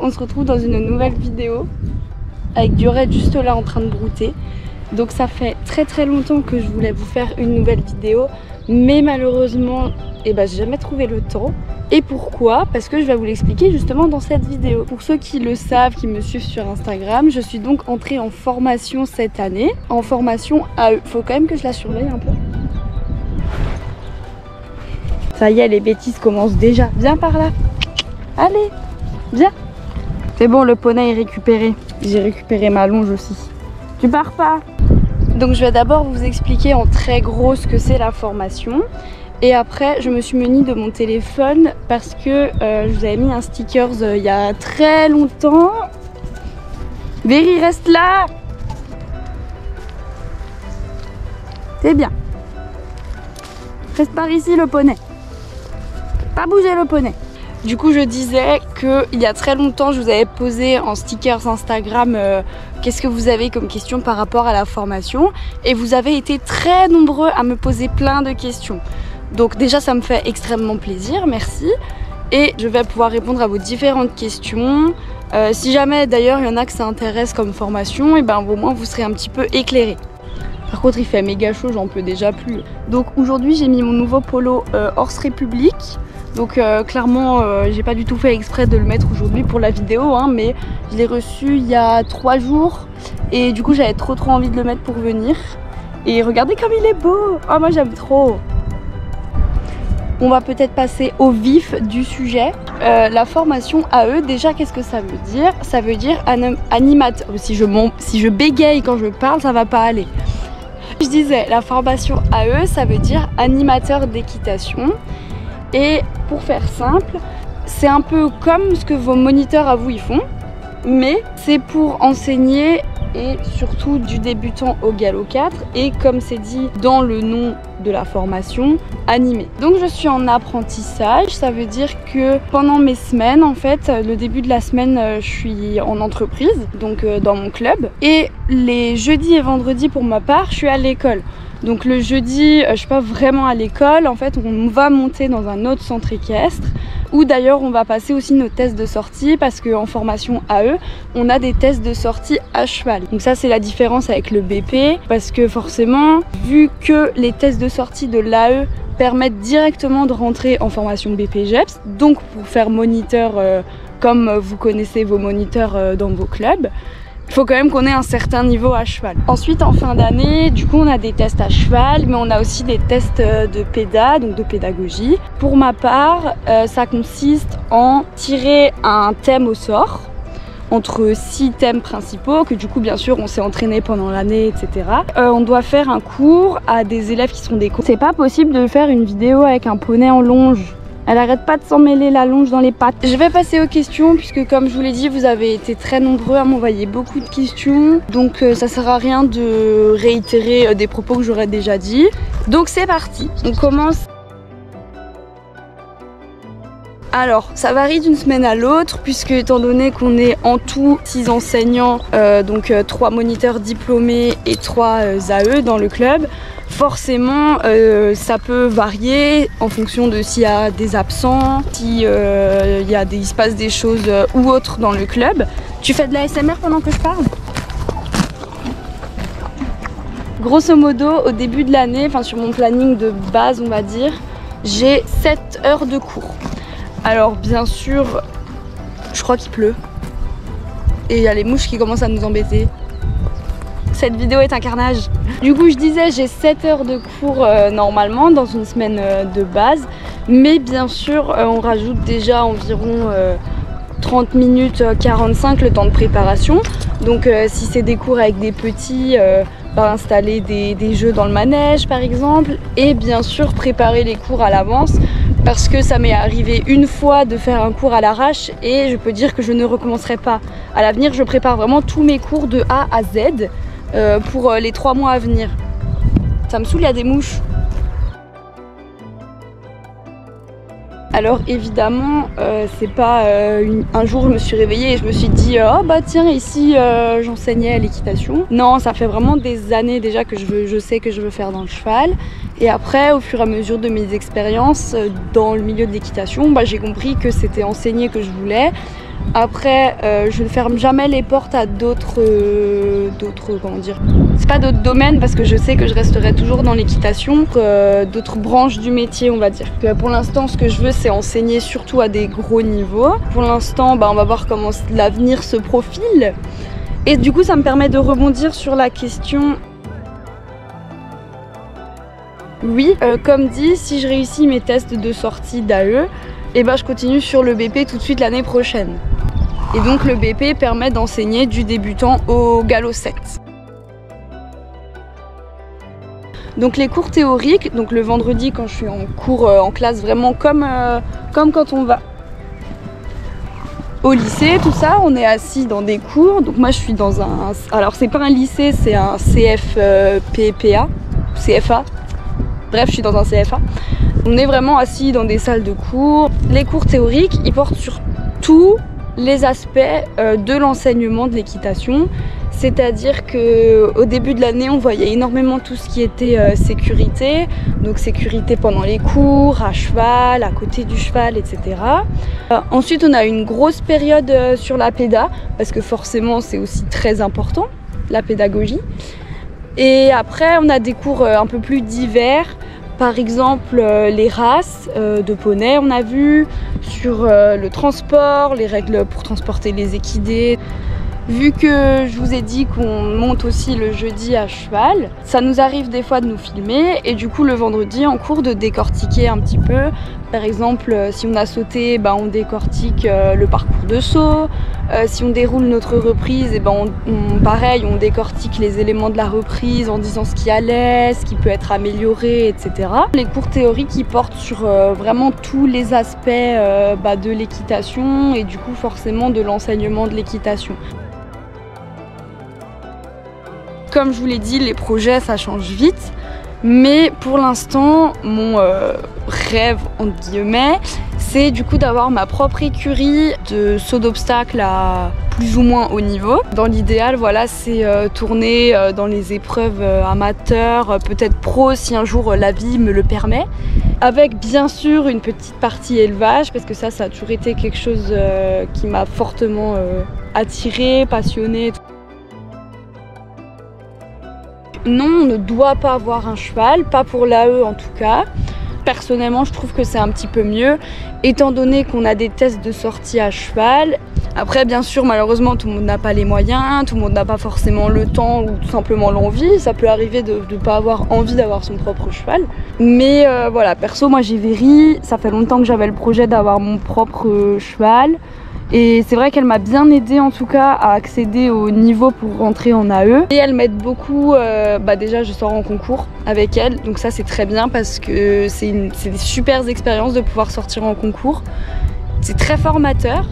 on se retrouve dans une nouvelle vidéo avec Diorette juste là en train de brouter. Donc ça fait très longtemps que je voulais vous faire une nouvelle vidéo, mais malheureusement, j'ai jamais trouvé le temps. Et pourquoi? Parce que je vais vous l'expliquer justement dans cette vidéo. Pour ceux qui le savent, qui me suivent sur Instagram, je suis donc entrée en formation cette année, en formation AE. Faut quand même que je la surveille un peu. Ça y est, les bêtises commencent déjà. Viens par là. Allez, viens. C'est bon, le poney est récupéré. J'ai récupéré ma longe aussi. Tu pars pas? Donc je vais d'abord vous expliquer en très gros ce que c'est la formation. Et après, je me suis munie de mon téléphone parce que je vous avais mis un sticker il y a très longtemps. Véry, reste là. C'est bien. Reste par ici le poney. Pas bouger le poney. Du coup, je disais qu'il y a très longtemps, je vous avais posé en stickers Instagram qu'est-ce que vous avez comme question par rapport à la formation. Et vous avez été très nombreux à me poser plein de questions. Donc déjà, ça me fait extrêmement plaisir, merci. Et je vais pouvoir répondre à vos différentes questions. Si jamais d'ailleurs il y en a que ça intéresse comme formation, et au moins vous serez un petit peu éclairés. Par contre, il fait méga chaud, j'en peux déjà plus. Donc aujourd'hui, j'ai mis mon nouveau polo Horse Republic. Donc clairement, j'ai pas du tout fait exprès de le mettre aujourd'hui pour la vidéo, hein, mais je l'ai reçu il y a 3 jours. Et du coup, j'avais trop envie de le mettre pour venir. Et regardez comme il est beau. Oh, moi j'aime trop. On va peut-être passer au vif du sujet. La formation AE, déjà, qu'est-ce que ça veut dire? Ça veut dire animateur. Si je bégaye quand je parle, ça va pas aller. Je disais, la formation AE, ça veut dire animateur d'équitation. Et pour faire simple, c'est un peu comme ce que vos moniteurs à vous ils font, mais c'est pour enseigner et surtout du débutant au galop 4 et comme c'est dit dans le nom de la formation, animé. Donc je suis en apprentissage, ça veut dire que pendant mes semaines, en fait, le début de la semaine, je suis en entreprise, donc dans mon club, et les jeudis et vendredis pour ma part, je suis à l'école. Donc le jeudi, je suis pas vraiment à l'école, en fait on va monter dans un autre centre équestre où d'ailleurs on va passer aussi nos tests de sortie parce qu'en formation AE, on a des tests de sortie à cheval. Donc ça c'est la différence avec le BP parce que forcément, vu que les tests de sortie de l'AE permettent directement de rentrer en formation BP-GEPS, donc pour faire moniteur comme vous connaissez vos moniteurs dans vos clubs, il faut quand même qu'on ait un certain niveau à cheval. Ensuite, en fin d'année, du coup, on a des tests à cheval, mais on a aussi des tests de péda, donc de pédagogie. Pour ma part, ça consiste en tirer un thème au sort, entre 6 thèmes principaux, que du coup, bien sûr, on s'est entraîné pendant l'année, etc. On doit faire un cours à des élèves qui sont des cours. C'est pas possible de faire une vidéo avec un poney en longe. Elle arrête pas de s'en mêler la longe dans les pattes. Je vais passer aux questions puisque comme je vous l'ai dit, vous avez été très nombreux à m'envoyer beaucoup de questions. Donc ça sert à rien de réitérer des propos que j'aurais déjà dit. Donc c'est parti, on commence. Alors, ça varie d'une semaine à l'autre puisque étant donné qu'on est en tout 6 enseignants, donc 3 moniteurs diplômés et 3 AE dans le club, forcément ça peut varier en fonction de s'il y a des absents, si il se passe des choses ou autres dans le club. Tu fais de la ASMR pendant que je parle? Grosso modo, au début de l'année, enfin sur mon planning de base on va dire, j'ai 7 heures de cours. Alors bien sûr, je crois qu'il pleut et il y a les mouches qui commencent à nous embêter. Cette vidéo est un carnage. Du coup je disais j'ai 7 heures de cours normalement dans une semaine de base, mais bien sûr on rajoute déjà environ 30 minutes 45 le temps de préparation. Donc si c'est des cours avec des petits, installer des jeux dans le manège par exemple, et bien sûr préparer les cours à l'avance parce que ça m'est arrivé une fois de faire un cours à l'arrache et je peux dire que je ne recommencerai pas. À l'avenir, je prépare vraiment tous mes cours de A à Z pour les 3 mois à venir. Ça me saoule, il y a des mouches. Alors évidemment, c'est pas un jour je me suis réveillée et je me suis dit oh bah tiens ici j'enseignais l'équitation. Non, ça fait vraiment des années déjà que je sais que je veux faire dans le cheval. Et après, au fur et à mesure de mes expériences dans le milieu de l'équitation, j'ai compris que c'était enseigner que je voulais. Après, je ne ferme jamais les portes à d'autres comment dire, c'est pas d'autres domaines parce que je sais que je resterai toujours dans l'équitation, d'autres branches du métier on va dire. Pour l'instant, ce que je veux c'est enseigner surtout à des gros niveaux. Pour l'instant, on va voir comment l'avenir se profile. Et du coup, ça me permet de rebondir sur la question. Oui, comme dit, si je réussis mes tests de sortie d'AE, je continue sur le BP tout de suite l'année prochaine. Et donc le BP permet d'enseigner du débutant au galop 7. Donc les cours théoriques, donc le vendredi quand je suis en cours en classe, vraiment comme quand on va au lycée, tout ça, on est assis dans des cours. Donc moi je suis dans un... Alors c'est pas un lycée, c'est un CFPPA, CFA. Bref, je suis dans un CFA. On est vraiment assis dans des salles de cours. Les cours théoriques, ils portent sur tous les aspects de l'enseignement de l'équitation. C'est-à-dire qu'au début de l'année, on voyait énormément tout ce qui était sécurité. Donc sécurité pendant les cours, à cheval, à côté du cheval, etc. Ensuite, on a une grosse période sur la péda, parce que forcément, c'est aussi très important, la pédagogie. Et après, on a des cours un peu plus divers. Par exemple, les races de poney, on a vu, sur le transport, les règles pour transporter les équidés. Vu que je vous ai dit qu'on monte aussi le jeudi à cheval, ça nous arrive des fois de nous filmer et du coup le vendredi en cours de décortiquer un petit peu. Par exemple, si on a sauté, on décortique le parcours de saut. Si on déroule notre reprise, pareil, on décortique les éléments de la reprise en disant ce qui allait, ce qui peut être amélioré, etc. Les cours théoriques qui portent sur vraiment tous les aspects de l'équitation et du coup forcément de l'enseignement de l'équitation. Comme je vous l'ai dit, les projets ça change vite, mais pour l'instant mon rêve entre guillemets c'est du coup d'avoir ma propre écurie de saut d'obstacles à plus ou moins haut niveau. Dans l'idéal, voilà, c'est tourner dans les épreuves amateurs, peut-être pro si un jour la vie me le permet, avec bien sûr une petite partie élevage parce que ça a toujours été quelque chose qui m'a fortement attirée, passionnée. Non, on ne doit pas avoir un cheval, pas pour l'AE en tout cas. Personnellement, je trouve que c'est un petit peu mieux, étant donné qu'on a des tests de sortie à cheval. Après, bien sûr, malheureusement, tout le monde n'a pas les moyens, tout le monde n'a pas forcément le temps ou tout simplement l'envie. Ça peut arriver de ne pas avoir envie d'avoir son propre cheval. Mais voilà, perso, moi j'ai Véry, ça fait longtemps que j'avais le projet d'avoir mon propre cheval. Et c'est vrai qu'elle m'a bien aidée en tout cas à accéder au niveau pour rentrer en AE. Et elle m'aide beaucoup, déjà je sors en concours avec elle, donc ça c'est très bien parce que c'est des super expériences de pouvoir sortir en concours. C'est très formateur.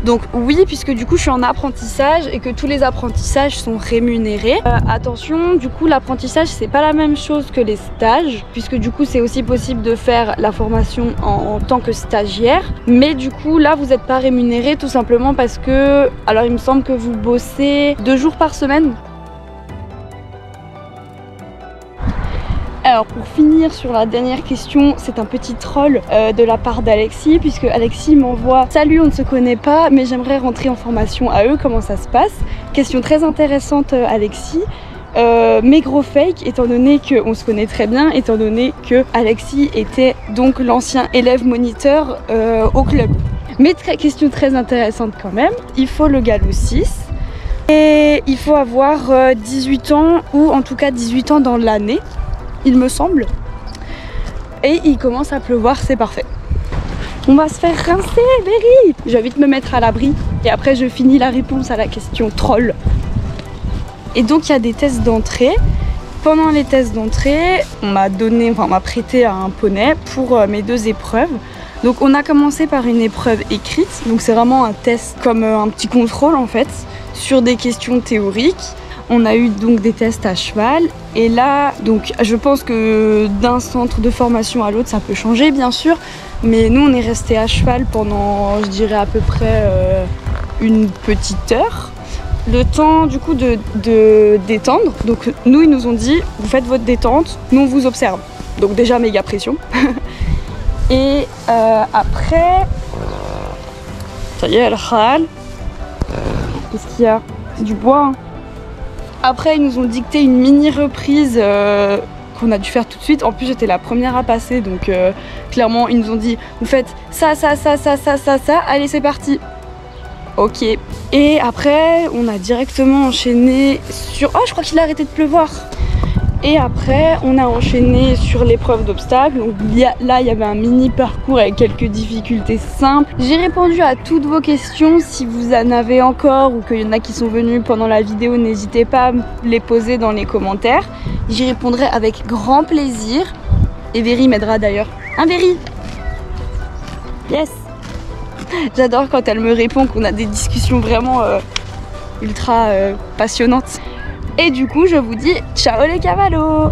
Donc oui, puisque du coup je suis en apprentissage et que tous les apprentissages sont rémunérés. Attention, du coup l'apprentissage c'est pas la même chose que les stages, puisque du coup c'est aussi possible de faire la formation en tant que stagiaire. Mais du coup là vous n'êtes pas rémunéré tout simplement parce que, alors il me semble que vous bossez 2 jours par semaine. Alors pour finir sur la dernière question, c'est un petit troll de la part d'Alexis, puisque Alexis m'envoie « Salut, on ne se connaît pas, mais j'aimerais rentrer en formation AE, comment ça se passe ?» Question très intéressante Alexis, mais gros fake, étant donné qu'on se connaît très bien, étant donné que Alexis était donc l'ancien élève moniteur au club. Mais question très intéressante quand même, il faut le galop 6 et il faut avoir 18 ans ou en tout cas 18 ans dans l'année. Il me semble. Et il commence à pleuvoir, c'est parfait. On va se faire rincer, Véry. Je vais vite me mettre à l'abri et après je finis la réponse à la question troll. Et donc il y a des tests d'entrée. Pendant les tests d'entrée, on m'a prêté un poney pour mes 2 épreuves. Donc on a commencé par une épreuve écrite. Donc c'est vraiment un test comme un petit contrôle en fait sur des questions théoriques. On a eu donc des tests à cheval et là, donc je pense que d'un centre de formation à l'autre ça peut changer bien sûr, mais nous on est resté à cheval pendant je dirais à peu près une petite heure. Le temps du coup de détendre, donc nous ils nous ont dit vous faites votre détente, nous on vous observe, donc déjà méga pression. Et Après, ça y est, elle râle. Qu'est-ce qu'il y a? Du bois. Hein. Après, ils nous ont dicté une mini reprise qu'on a dû faire tout de suite. En plus, j'étais la première à passer, donc clairement, ils nous ont dit vous faites ça, ça, ça, ça, ça, ça, ça. Allez, c'est parti. Ok. Et après, on a directement enchaîné sur. Oh, je crois qu'il a arrêté de pleuvoir. Et après, on a enchaîné sur l'épreuve d'obstacles. Donc là, il y avait un mini parcours avec quelques difficultés simples. J'ai répondu à toutes vos questions. Si vous en avez encore ou qu'il y en a qui sont venus pendant la vidéo, n'hésitez pas à me les poser dans les commentaires. J'y répondrai avec grand plaisir. Et Véry m'aidera d'ailleurs. Hein, Véry? Yes! J'adore quand elle me répond, qu'on a des discussions vraiment ultra passionnantes. Et du coup, je vous dis ciao les cavalos!